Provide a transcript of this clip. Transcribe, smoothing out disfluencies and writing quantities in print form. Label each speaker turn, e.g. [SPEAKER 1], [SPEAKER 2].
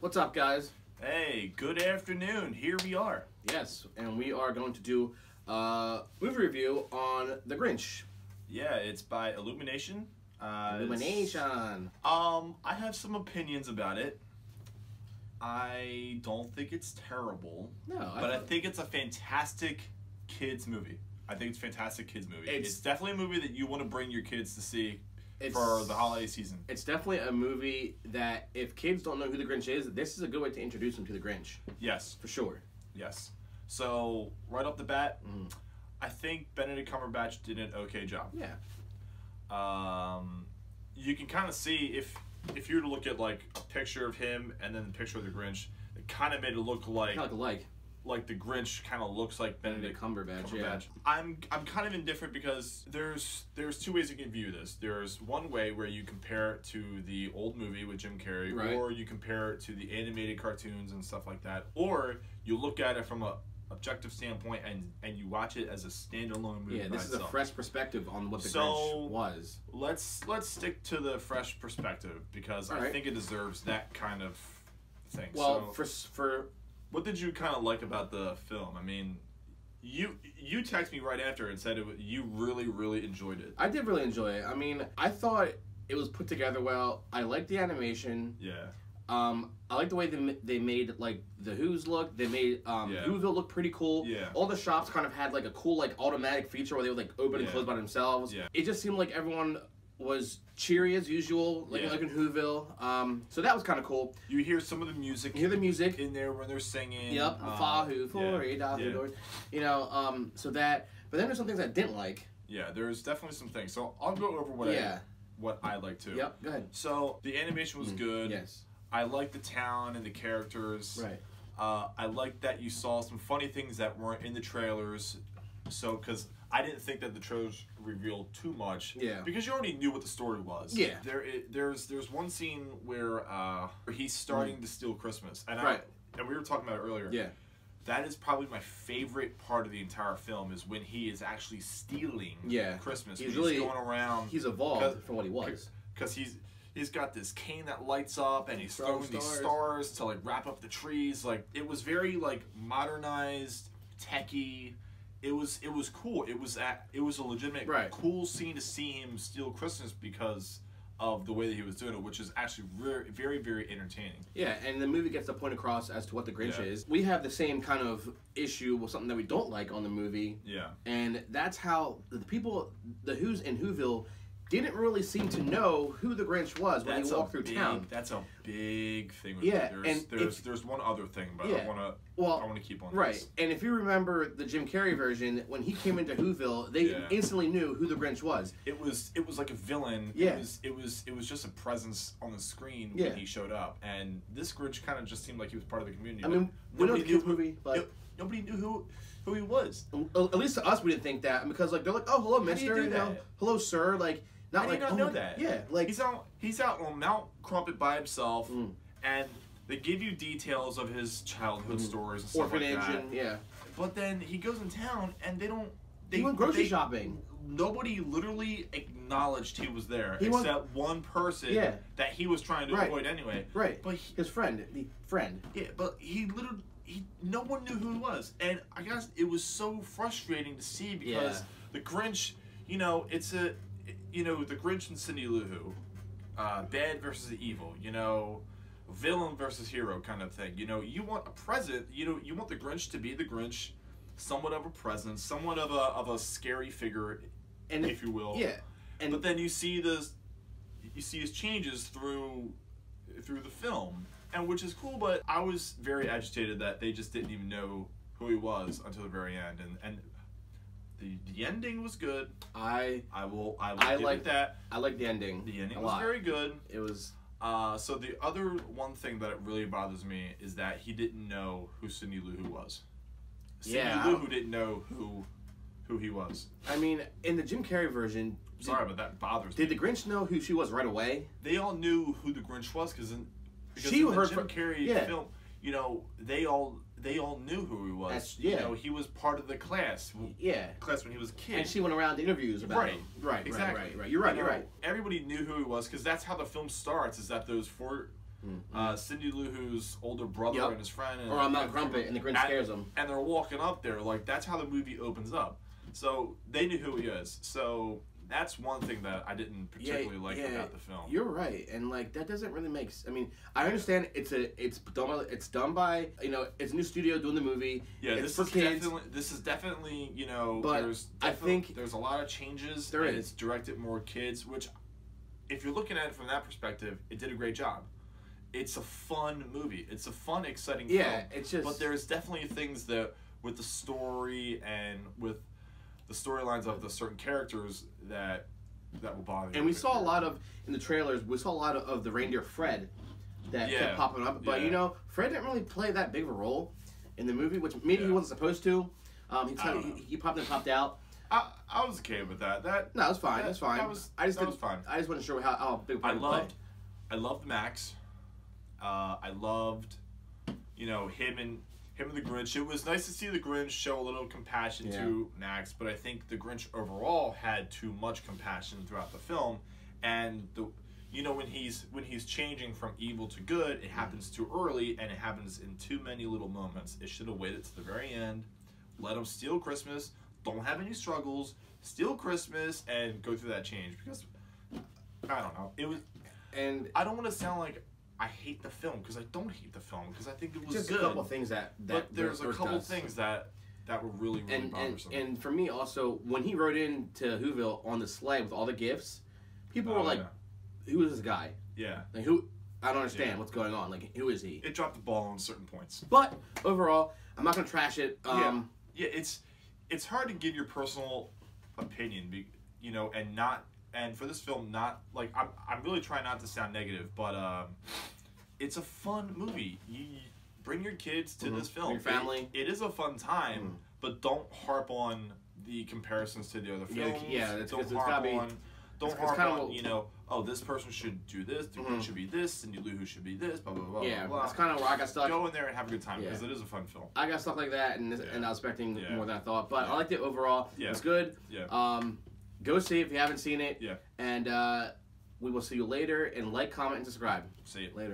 [SPEAKER 1] What's up, guys?
[SPEAKER 2] Hey, good afternoon. Here we are.
[SPEAKER 1] Yes, and we are going to do a movie review on The Grinch.
[SPEAKER 2] Yeah, it's by Illumination.
[SPEAKER 1] Illumination.
[SPEAKER 2] I have some opinions about it. I don't think it's terrible.
[SPEAKER 1] No,
[SPEAKER 2] but I think it's a fantastic kids movie. I think it's a fantastic kids movie. It's definitely a movie that you want to bring your kids to see for the holiday season. It's
[SPEAKER 1] definitely a movie that if kids don't know who the Grinch is, this is a good way to introduce them to the Grinch.
[SPEAKER 2] Yes.
[SPEAKER 1] For sure.
[SPEAKER 2] Yes. So, right off the bat, I think Benedict Cumberbatch did an okay job.
[SPEAKER 1] Yeah.
[SPEAKER 2] You can kind of see if you were to look at like a picture of him and then the picture of the Grinch, it kind of made it look like like the Grinch kind of looks like Benedict Cumberbatch. Yeah. I'm kind of indifferent because there's two ways you can view this. There's one way where you compare it to the old movie with Jim Carrey,
[SPEAKER 1] right,
[SPEAKER 2] or you compare it to the animated cartoons and stuff like that, or you look at it from a objective standpoint and you watch it as a standalone movie.
[SPEAKER 1] Yeah, this is a fresh perspective on what the Grinch was.
[SPEAKER 2] Let's stick to the fresh perspective because I think it deserves that kind of thing.
[SPEAKER 1] Well,
[SPEAKER 2] so,
[SPEAKER 1] for
[SPEAKER 2] what did you kind of like about the film? I mean, you texted me right after and said you really enjoyed it.
[SPEAKER 1] I did really enjoy it. I mean, I thought it was put together well. I liked the animation.
[SPEAKER 2] Yeah.
[SPEAKER 1] I like the way they made like the Who's look. They made Whoville look pretty cool.
[SPEAKER 2] Yeah.
[SPEAKER 1] All the shops kind of had like a cool like automatic feature where they would like open and close by themselves.
[SPEAKER 2] Yeah.
[SPEAKER 1] It just seemed like everyone was cheery as usual, like in Whoville. So that was kind of cool.
[SPEAKER 2] You hear some of the music.
[SPEAKER 1] You hear the music
[SPEAKER 2] in there when they're singing.
[SPEAKER 1] Yep. Fahu for doors. You know. So that. But then there's some things I didn't like.
[SPEAKER 2] Yeah. There's definitely some things. So I'll go over what I like too.
[SPEAKER 1] Yep. Go ahead.
[SPEAKER 2] So the animation was good.
[SPEAKER 1] Yes.
[SPEAKER 2] I liked the town and the characters.
[SPEAKER 1] Right.
[SPEAKER 2] I liked that you saw some funny things that weren't in the trailers. So, because I didn't think that the trailers revealed too much.
[SPEAKER 1] Yeah.
[SPEAKER 2] Because you already knew what the story was.
[SPEAKER 1] Yeah.
[SPEAKER 2] There's one scene where he's starting to steal Christmas, and and we were talking about it earlier.
[SPEAKER 1] Yeah. That
[SPEAKER 2] is probably my favorite part of the entire film is when he is actually stealing Christmas.
[SPEAKER 1] He's really
[SPEAKER 2] going around.
[SPEAKER 1] He's evolved from what he was.
[SPEAKER 2] Because he's got this cane that lights up, and he's throwing these stars to like wrap up the trees. Like it was very like modernized, techy. It was cool. It was a legitimate cool scene to see him steal Christmas because of the way that he was doing it, which is actually very entertaining. Yeah, and the movie gets the point across as to what the Grinch is. We have the same kind of issue with something that we don't like on the movie. Yeah. And that's how the people, the Who's in Whoville, didn't really seem to know who the Grinch was when he walked through town. That's a big thing with me. There's one other thing, but I want to keep on this. And if you remember the Jim Carrey version, when he came into Whoville, they instantly knew who the Grinch was. It was like a villain. Yeah. It was just a presence on the screen when he showed up. And this Grinch kind of just seemed like he was part of the community. I mean, we know the kids movie, but nobody knew who he was. At least to us, we didn't think that because like they're like, oh, hello, mister, hello, sir, like. Not like, not know that. Yeah, like he's out on Mount Crumpet by himself, and they give you details of his childhood stories and stuff like that. But then he goes in town, and they went grocery shopping. Nobody literally acknowledged he was there, except one person that he was trying to avoid anyway. Right, but his friend, Yeah, but no one knew who he was, and I guess it was so frustrating to see because the Grinch, the Grinch and Cindy Lou Who, bad versus the evil, villain versus hero kind of thing. You want a present, you want the Grinch to be the Grinch, somewhat of a presence, somewhat of a scary figure, if you will. Yeah. But then you see his changes through the film, and which is cool. But I was very agitated that they just didn't even know who he was until the very end, and. The ending was good. I like that. I like the ending. The ending was very good. It was. So the other one thing that really bothers me is that he didn't know who Cindy Lou Who was. Cindy Lou Who didn't know who he was. I mean, in the Jim Carrey version. Sorry, but that bothers me. Did the Grinch know who she was right away? They all knew who the Grinch was because in the Jim Carrey film, they all knew who he was. He was part of the class. Class when he was a kid. And she went around to interviews about him. Right, exactly. Right. You're right. You're right. Everybody knew who he was because that's how the film starts. Is that those Cindy Lou Who's older brother and his friend. And,
[SPEAKER 1] or I'm not Grumpet, and the Grinch scares him.
[SPEAKER 2] And they're walking up there. Like, that's how the movie opens up. So they knew who he is. So that's one thing that I didn't particularly like about the film.
[SPEAKER 1] You're right, and like that doesn't really make. I mean, I understand it's done by it's a new studio doing the movie.
[SPEAKER 2] Yeah,
[SPEAKER 1] it's for kids.
[SPEAKER 2] This is definitely
[SPEAKER 1] But I think
[SPEAKER 2] there's a lot of changes. It's directed more kids, which, if you're looking at it from that perspective, it did a great job. It's a fun movie. It's a fun, exciting film.
[SPEAKER 1] Yeah, it's just.
[SPEAKER 2] But there's definitely things that with the story and with the storylines of the certain characters that will bother you.
[SPEAKER 1] And we saw a lot of, in the trailers, we saw a lot of the reindeer Fred that kept popping up. But, Fred didn't really play that big of a role in the movie, which maybe he wasn't supposed to. He popped in and popped out.
[SPEAKER 2] I was okay with that.
[SPEAKER 1] No, it's fine. It's fine.
[SPEAKER 2] That was fine.
[SPEAKER 1] I just wasn't sure how big a part he played.
[SPEAKER 2] I loved Max. I loved, him and the Grinch. It was nice to see the Grinch show a little compassion to Max, but I think the Grinch overall had too much compassion throughout the film, and when he's changing from evil to good, it happens too early and it happens in too many little moments. It should have waited to the very end, let him steal Christmas, don't have any struggles, steal Christmas, and go through that change, because I don't know. It was, and I don't want to sound like I hate the film, because I don't hate the film, because I think it was
[SPEAKER 1] just
[SPEAKER 2] good.
[SPEAKER 1] a couple things but
[SPEAKER 2] there's a couple things that were really bothersome.
[SPEAKER 1] And for me also, when he rode into Whoville on the sleigh with all the gifts, people were like, "Who is this guy?
[SPEAKER 2] Yeah,
[SPEAKER 1] like who? I don't understand what's going on. Like, who is he?"
[SPEAKER 2] It dropped the ball on certain points.
[SPEAKER 1] But overall, I'm not gonna trash it.
[SPEAKER 2] It's hard to give your personal opinion, and for this film, not like I'm really trying not to sound negative, but it's a fun movie. You bring your kids to this film.
[SPEAKER 1] Your family.
[SPEAKER 2] It is a fun time, but don't harp on the comparisons to the other films. Don't harp on, this person should do this, the Grinch should be this, Cindy Lou Who should be this, blah, blah, blah,
[SPEAKER 1] yeah,
[SPEAKER 2] blah.
[SPEAKER 1] That's kind of where I got stuck.
[SPEAKER 2] Go in there and have a good time, because it is a fun film.
[SPEAKER 1] I got stuck like that, and I was expecting more than I thought, but I liked it overall. Yeah. It was good.
[SPEAKER 2] Yeah.
[SPEAKER 1] Go see it if you haven't seen it.
[SPEAKER 2] Yeah.
[SPEAKER 1] And we will see you later, and like, comment, and subscribe.
[SPEAKER 2] See you
[SPEAKER 1] later.